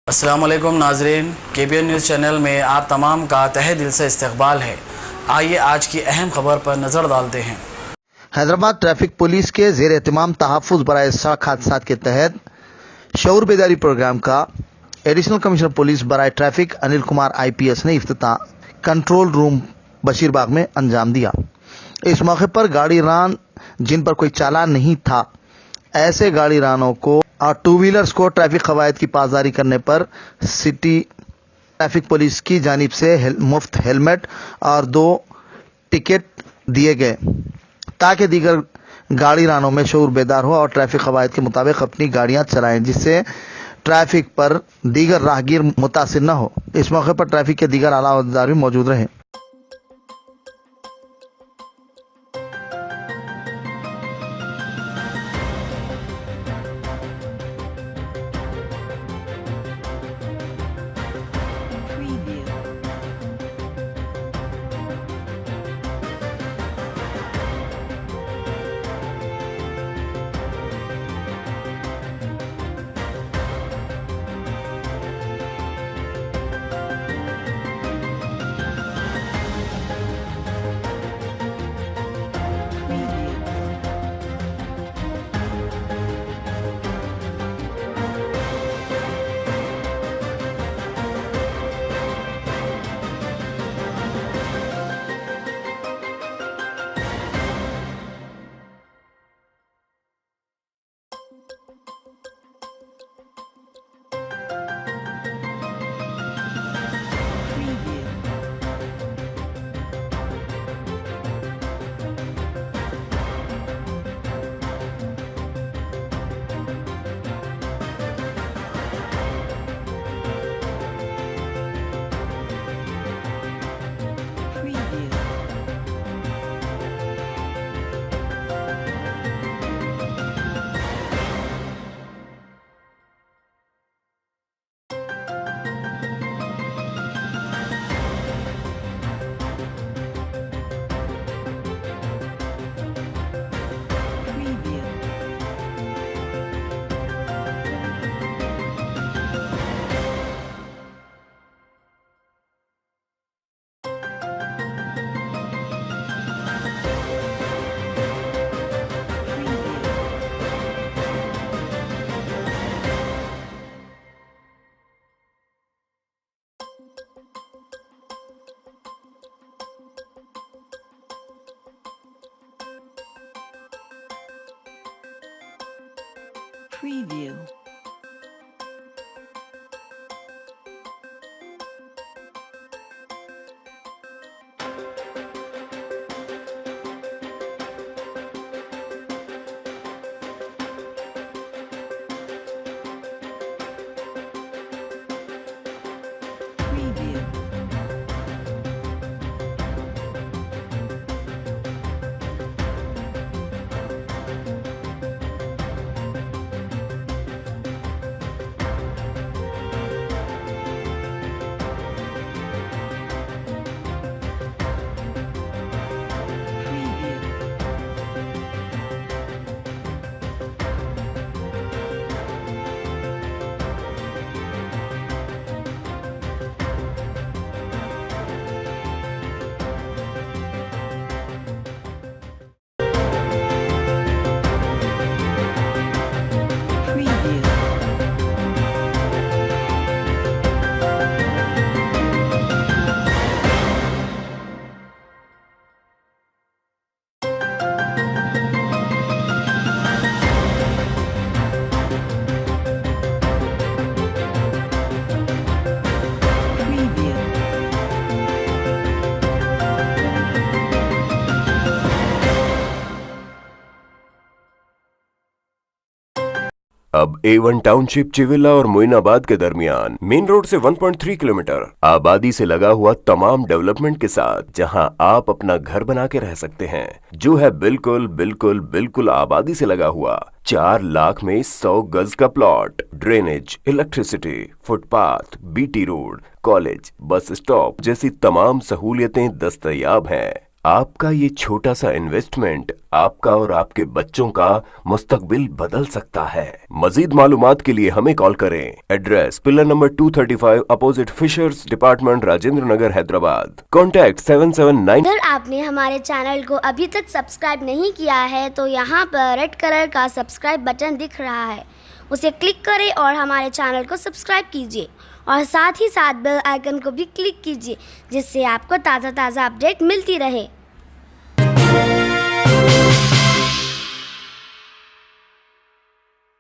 अस्सलाम वालेकुम नाजरीन, KBN न्यूज़ चैनल में आप तमाम का तहे दिल से इस्तकबाल है। आइए आज की अहम खबर पर नज़र डालते हैं। हैदराबाद ट्रैफिक पुलिस के ज़ेर एहतमाम तहफ़्फ़ुज़ बराए सड़क हादसात के तहत शऊर बेदारी प्रोग्राम का एडिशनल कमिश्नर पुलिस बराए ट्रैफिक अनिल कुमार IPS ने इफ्तिताह कंट्रोल रूम बशीरबाग में अंजाम दिया। इस मौके पर गाड़ी रान जिन पर कोई चालान नहीं था, ऐसे गाड़ी रानों को और टू व्हीलर्स को ट्रैफिक कवायद की पासदारी करने पर सिटी ट्रैफिक पुलिस की जानिब से मुफ्त हेलमेट और 2 टिकट दिए गए ताकि दीगर गाड़ी रानों में शऊर बेदार हो और ट्रैफिक कवायद के मुताबिक अपनी गाड़ियां चलाएं, जिससे ट्रैफिक पर दीगर राहगीर मुतासिर न हो। इस मौके पर ट्रैफिक के दीगर आला अहदेदार भी मौजूद रहे। Preview. Preview. Preview. Preview. Preview. अब A1 टाउनशिप चिविला और मोइनाबाद के दरमियान मेन रोड से 1.3 किलोमीटर आबादी से लगा हुआ तमाम डेवलपमेंट के साथ जहां आप अपना घर बना के रह सकते हैं, जो है बिल्कुल बिल्कुल बिल्कुल आबादी से लगा हुआ 4 लाख में 100 गज का plot, drainage, electricity, footpath, BT road, college, bus stop जैसी तमाम सहूलियतें दस्तयाब हैं। आपका ये छोटा सा इन्वेस्टमेंट आपका और आपके बच्चों का मुस्तकबिल बदल सकता है। मजीद मालूमात के लिए हमें कॉल करें। Address pillar number 235 opposite fisheries department, Rajendra Nagar, Hyderabad. Contact 779। अगर आपने हमारे चैनल को अभी तक सब्सक्राइब नहीं किया है तो यहाँ पर रेड कलर का सब्सक्राइब बटन दिख रहा है, उसे क्लिक करें और हमारे चैनल को सब्सक्राइब कीजिए और साथ ही साथ बेल आइकन को भी क्लिक कीजिए, जिससे आपको ताज़ा अपडेट मिलती रहे।